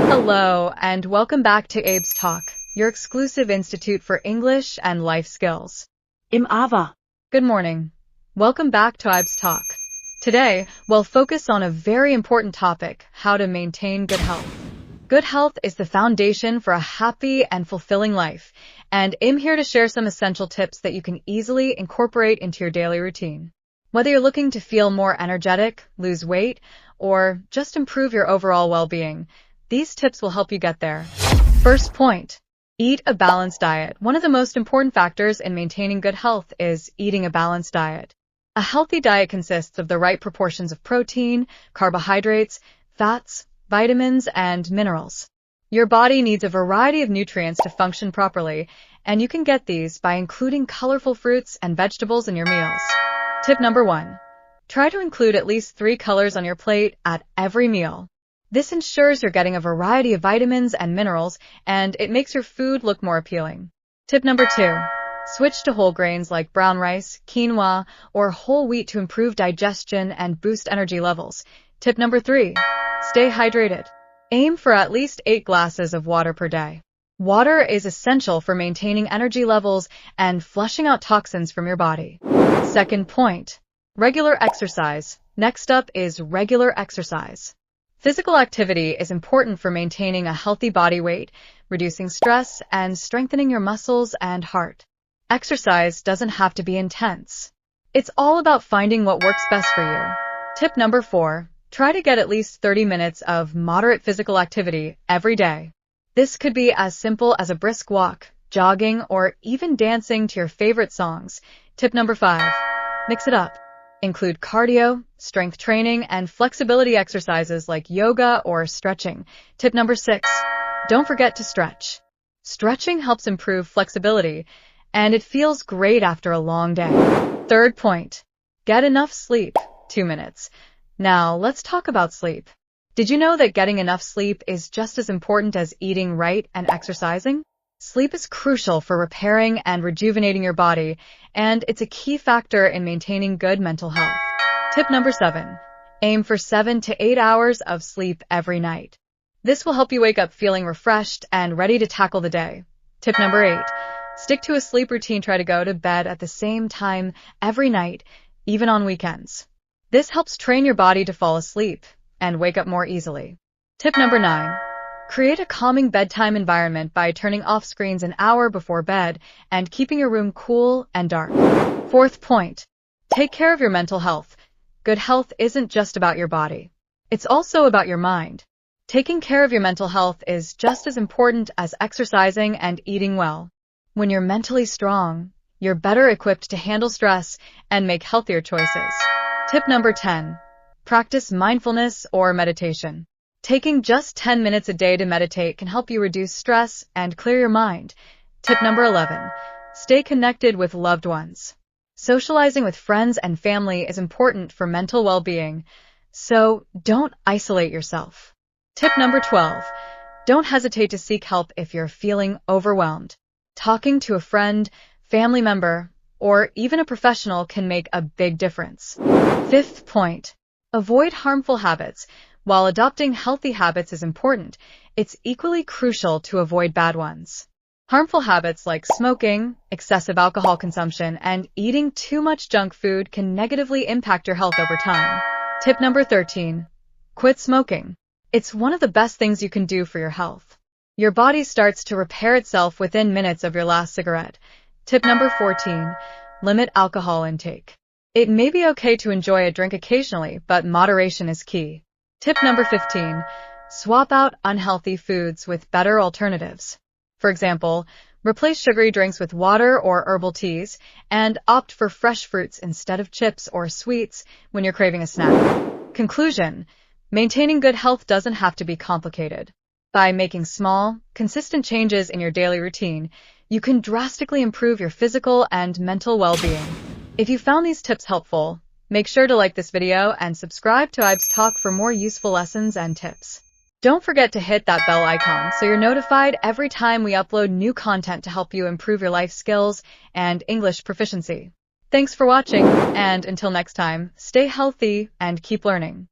Hello, and welcome back to ABE'S Talk, your exclusive institute for English and life skills. Im Aber. Good morning. Welcome back to ABE'S Talk. Today, we'll focus on a very important topic, how to maintain good health. Good health is the foundation for a happy and fulfilling life, and I'm here to share some essential tips that you can easily incorporate into your daily routine. Whether you're looking to feel more energetic, lose weight, or just improve your overall well-being, these tips will help you get there. First point, eat a balanced diet. One of the most important factors in maintaining good health is eating a balanced diet. A healthy diet consists of the right proportions of protein, carbohydrates, fats, vitamins, and minerals. Your body needs a variety of nutrients to function properly, and you can get these by including colorful fruits and vegetables in your meals. Tip number 1. Try to include at least 3 colors on your plate at every meal. This ensures you're getting a variety of vitamins and minerals, and it makes your food look more appealing. Tip number 2. Switch to whole grains like brown rice, quinoa, or whole wheat to improve digestion and boost energy levels. Tip number 3. Stay hydrated. Aim for at least 8 glasses of water per day. Water is essential for maintaining energy levels and flushing out toxins from your body. Second point, regular exercise. Next up is regular exercise. Physical activity is important for maintaining a healthy body weight, reducing stress, and strengthening your muscles and heart. Exercise doesn't have to be intense. It's all about finding what works best for you. Tip number 4, try to get at least 30 minutes of moderate physical activity every day. This could be as simple as a brisk walk, jogging, or even dancing to your favorite songs. Tip number 5, mix it up. Include cardio, strength training, and flexibility exercises like yoga or stretching. Tip number 6, don't forget to stretch. Stretching helps improve flexibility, and it feels great after a long day. Third point, get enough sleep, 2 minutes. Now, let's talk about sleep. Did you know that getting enough sleep is just as important as eating right and exercising? Sleep is crucial for repairing and rejuvenating your body, and it's a key factor in maintaining good mental health. Tip number 7, aim for 7 to 8 hours of sleep every night. This will help you wake up feeling refreshed and ready to tackle the day. Tip number 8, stick to a sleep routine. Try to go to bed at the same time every night, even on weekends. This helps train your body to fall asleep and wake up more easily. Tip number 9, create a calming bedtime environment by turning off screens an hour before bed and keeping your room cool and dark. Fourth point, take care of your mental health. Good health isn't just about your body. It's also about your mind. Taking care of your mental health is just as important as exercising and eating well. When you're mentally strong, you're better equipped to handle stress and make healthier choices. Tip number 10, practice mindfulness or meditation. Taking just 10 minutes a day to meditate can help you reduce stress and clear your mind. Tip number 11, stay connected with loved ones. Socializing with friends and family is important for mental well-being, so don't isolate yourself. Tip number 12, don't hesitate to seek help if you're feeling overwhelmed. Talking to a friend, family member, or even a professional can make a big difference. Fifth point, avoid harmful habits. While adopting healthy habits is important, it's equally crucial to avoid bad ones. Harmful habits like smoking, excessive alcohol consumption, and eating too much junk food can negatively impact your health over time. Tip number 13, quit smoking. It's one of the best things you can do for your health. Your body starts to repair itself within minutes of your last cigarette. Tip number 14, limit alcohol intake. It may be okay to enjoy a drink occasionally, but moderation is key. Tip number 15, swap out unhealthy foods with better alternatives. For example, replace sugary drinks with water or herbal teas, and opt for fresh fruits instead of chips or sweets when you're craving a snack. Conclusion, maintaining good health doesn't have to be complicated. By making small, consistent changes in your daily routine, you can drastically improve your physical and mental well-being. If you found these tips helpful, make sure to like this video and subscribe to ABE'S Talk for more useful lessons and tips. Don't forget to hit that bell icon so you're notified every time we upload new content to help you improve your life skills and English proficiency. Thanks for watching, and until next time, stay healthy and keep learning.